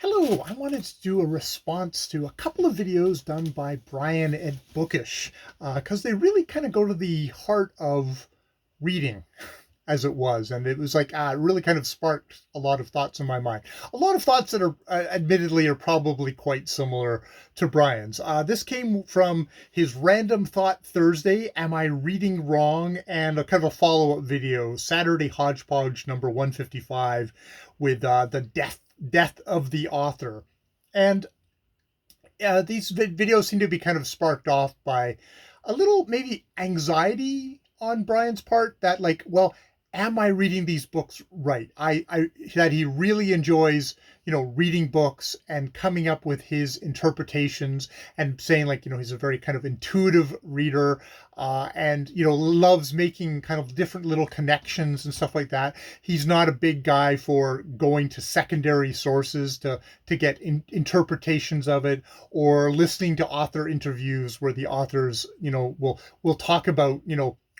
Hello, I wanted to do a response to a couple of videos done by Brian at Bookish, because they really kind of go to the heart of reading as it was. And it was like, it really kind of sparked a lot of thoughts in my mind. A lot of thoughts that are admittedly are probably quite similar to Brian's. This came from his Random Thought Thursday, Am I Reading Wrong? And a kind of a follow-up video, Saturday Hodgepodge number 155, with the death of the author. And these videos seem to be kind of sparked off by a little maybe anxiety on Brian's part that, like, well, am I reading these books right? I that he really enjoys, reading books and coming up with his interpretations and saying, like, he's a very kind of intuitive reader, and loves making kind of different little connections and stuff like that. He's not a big guy for going to secondary sources to get interpretations of it, or listening to author interviews where the authors will talk about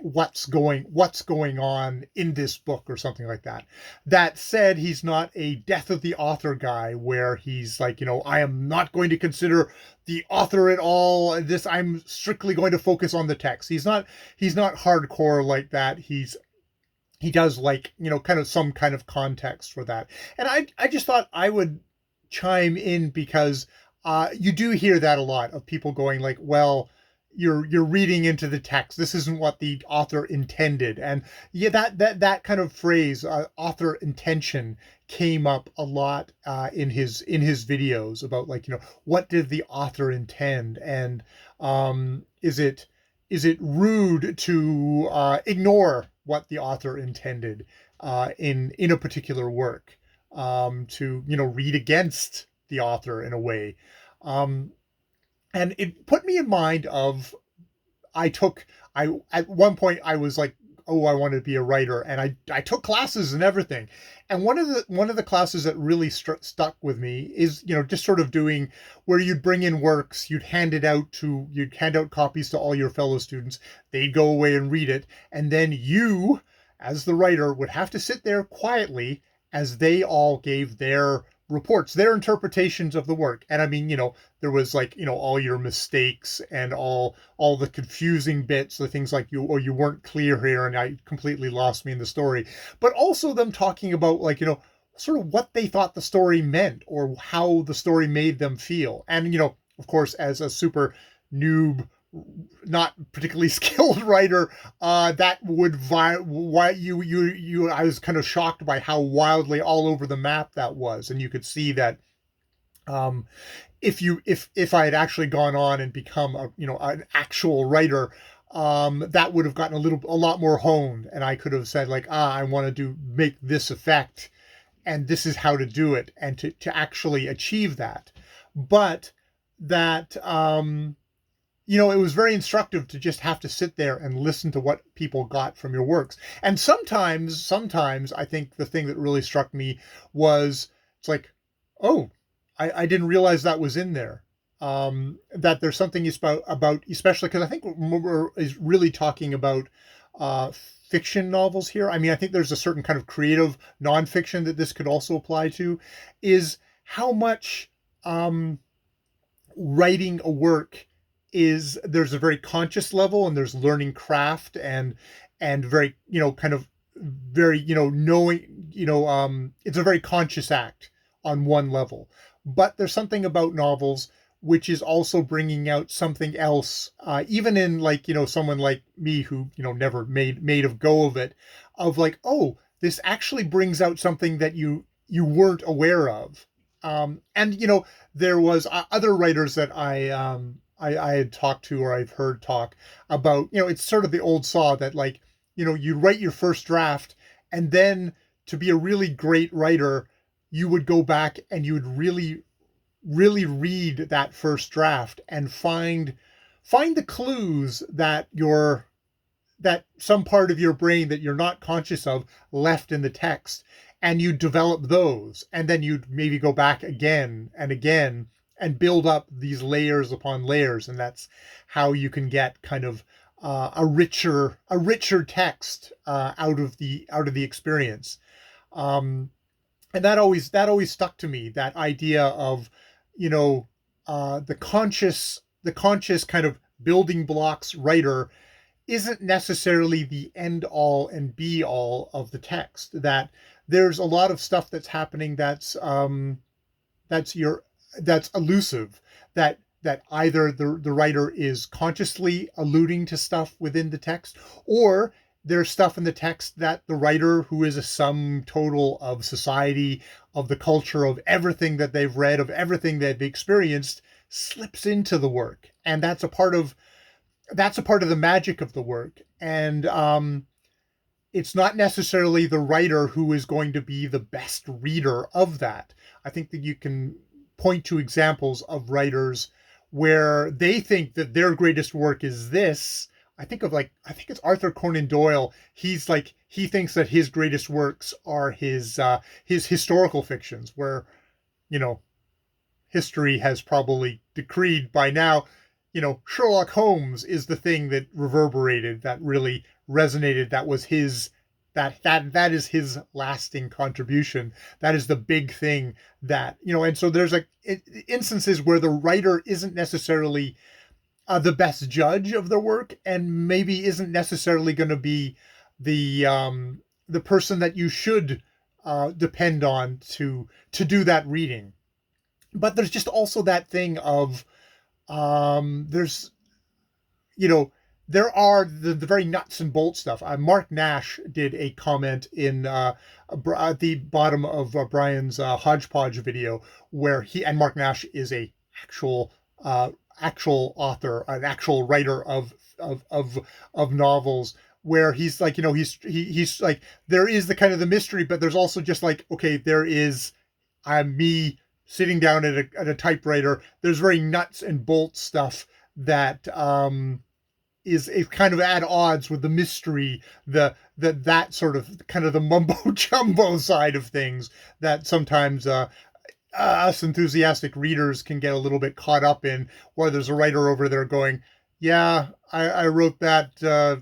what's going on in this book or something like that. That said, he's not a death of the author guy where he's like, I am not going to consider the author at all. I'm strictly going to focus on the text. He's not hardcore like that. He does like, kind of some kind of context for that. And I just thought I would chime in because you do hear that a lot of people going like, well, you're reading into the text. This isn't what the author intended. And yeah, that kind of phrase, author intention, came up a lot in his videos about, like, what did the author intend, and is it rude to ignore what the author intended in a particular work, to read against the author in a way. And it put me in mind of, at one point I was like, oh, I wanted to be a writer, and I took classes and everything. And one of the classes that really stuck with me is, just sort of doing where you'd bring in works, you'd hand out copies to all your fellow students, they'd go away and read it, and then you, as the writer, would have to sit there quietly as they all gave their reports, their interpretations of the work. And I mean, there was, like, all your mistakes and all the confusing bits, the things like you weren't clear here and I completely lost me in the story. But also them talking about, like, sort of what they thought the story meant or how the story made them feel. And, of course, as a super noob, not particularly skilled writer, that would why you I was kind of shocked by how wildly all over the map that was. And you could see that if I had actually gone on and become an actual writer, that would have gotten a lot more honed, and I could have said, like, I want to make this effect, and this is how to do it, and to actually achieve that. But that it was very instructive to just have to sit there and listen to what people got from your works. And sometimes I think the thing that really struck me was, it's like, oh, I didn't realize that was in there. That there's something about, especially because I think we're is really talking about fiction novels here. I mean, I think there's a certain kind of creative nonfiction that this could also apply to, is how much writing a work is, there's a very conscious level, and there's learning craft, and very, kind of very, knowing, it's a very conscious act on one level. But there's something about novels which is also bringing out something else, even in, like, someone like me who, never made a go of it, of like, oh, this actually brings out something that you weren't aware of. And, there was other writers that I had talked to, or I've heard talk about, it's sort of the old saw that, like, you write your first draft, and then to be a really great writer, you would go back and you would really, really read that first draft and find the clues that some part of your brain that you're not conscious of left in the text, and you develop those, and then you'd maybe go back again and again and build up these layers upon layers. And that's how you can get kind of a richer text out of the experience. and that always stuck to me, that idea of, you know, the conscious kind of building blocks writer isn't necessarily the end all and be all of the text. That there's a lot of stuff that's happening that's your that's elusive, that either the writer is consciously alluding to stuff within the text, or there's stuff in the text that the writer, who is a sum total of society, of the culture, of everything that they've read, of everything that they've experienced, slips into the work. And that's a part of the magic of the work. And it's not necessarily the writer who is going to be the best reader of that. I think that you can point to examples of writers where they think that their greatest work is this. I think it's Arthur Conan Doyle. He thinks that his greatest works are his historical fictions, where, you know, history has probably decreed by now, Sherlock Holmes is the thing that reverberated, that really resonated, that was his, that is his lasting contribution. That is the big thing, and so there's like instances where the writer isn't necessarily the best judge of their work, and maybe isn't necessarily going to be the person that you should depend on to do that reading. But there's just also that thing of, there's, you know, there are the very nuts and bolts stuff. Mark Nash did a comment in at the bottom of Brian's hodgepodge video, where Mark Nash is a actual actual author, an actual writer of novels, where he's like, he's like, there is the kind of the mystery, but there's also just like, okay, there is me sitting down at a typewriter. There's very nuts and bolts stuff that is kind of at odds with the mystery, that sort of kind of the mumbo jumbo side of things that sometimes us enthusiastic readers can get a little bit caught up in, where there's a writer over there going, yeah, I wrote that,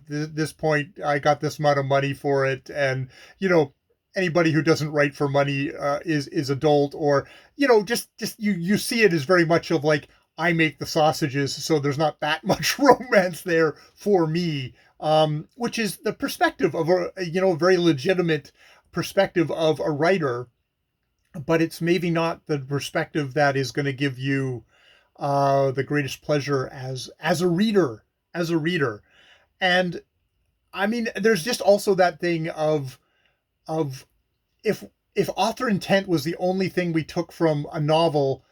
this point, I got this amount of money for it. And, anybody who doesn't write for money is adult, or, just you see it as very much of like, I make the sausages, so there's not that much romance there for me, which is the perspective of a very legitimate perspective of a writer, but it's maybe not the perspective that is going to give you the greatest pleasure as a reader, And I mean, there's just also that thing of if author intent was the only thing we took from a novel,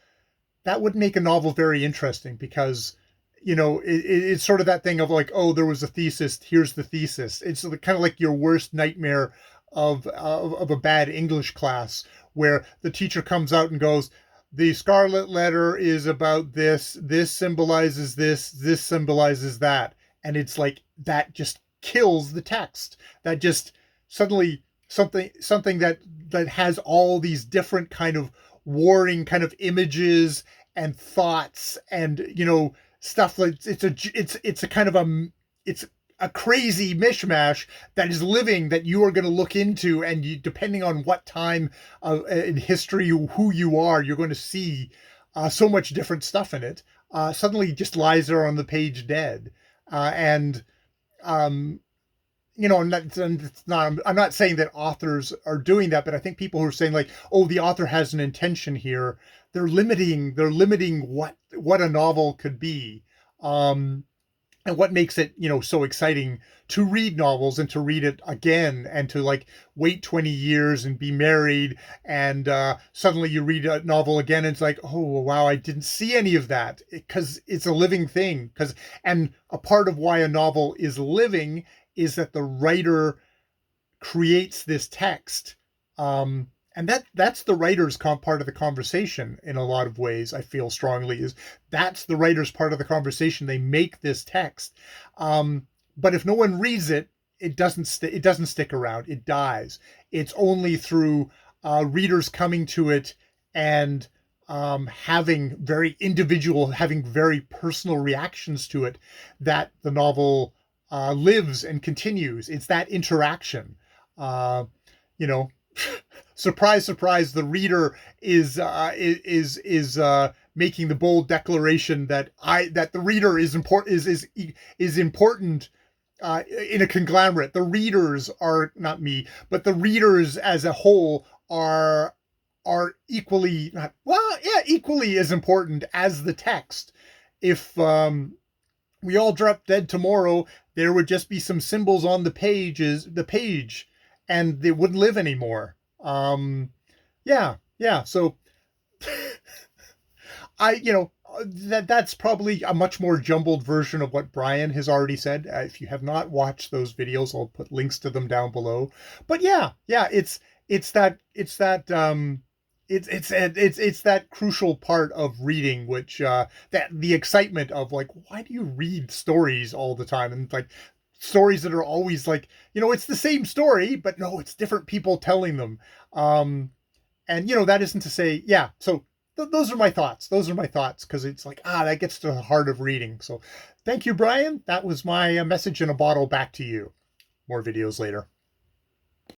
that would make a novel very interesting, because it's sort of that thing of like, oh, there was a thesis, here's the thesis. It's kind of like your worst nightmare of a bad English class, where the teacher comes out and goes, the scarlet letter is about this symbolizes this symbolizes that, and it's like, that just kills the text. That just suddenly something that has all these different kind of warring kind of images and thoughts, and stuff like, it's a kind of it's a crazy mishmash that is living, that you are going to look into, and depending on what time in history who you are, you're going to see so much different stuff in it. Suddenly just lies there on the page dead, and I'm not saying that authors are doing that, but I think people who are saying like, oh, the author has an intention here, they're limiting what a novel could be, and what makes it, so exciting to read novels, and to read it again, and to like wait 20 years and be married, and suddenly you read a novel again, and it's like, oh wow, I didn't see any of that, because it's a living thing. And a part of why a novel is living is that the writer creates this text, and that's the writer's part of the conversation in a lot of ways. I feel strongly is that's the writer's part of the conversation. They make this text, but if no one reads it, it doesn't stick around. It dies. It's only through readers coming to it and having having very personal reactions to it, that the novel lives and continues. It's that interaction. You know, surprise, surprise, the reader is making the bold declaration that the reader is important in a conglomerate. The readers are not me, but the readers as a whole are equally not well, yeah, equally as important as the text. If we all dropped dead tomorrow, there would just be some symbols on the page, and they wouldn't live anymore. Yeah, yeah. So that's probably a much more jumbled version of what Brian has already said. If you have not watched those videos, I'll put links to them down below. But yeah, it's that crucial part of reading, which that the excitement of like, why do you read stories all the time? And like stories that are always like, it's the same story, but no, it's different people telling them. And that isn't to say, yeah. So those are my thoughts. Because it's like, that gets to the heart of reading. So thank you, Brian. That was my message in a bottle back to you. More videos later.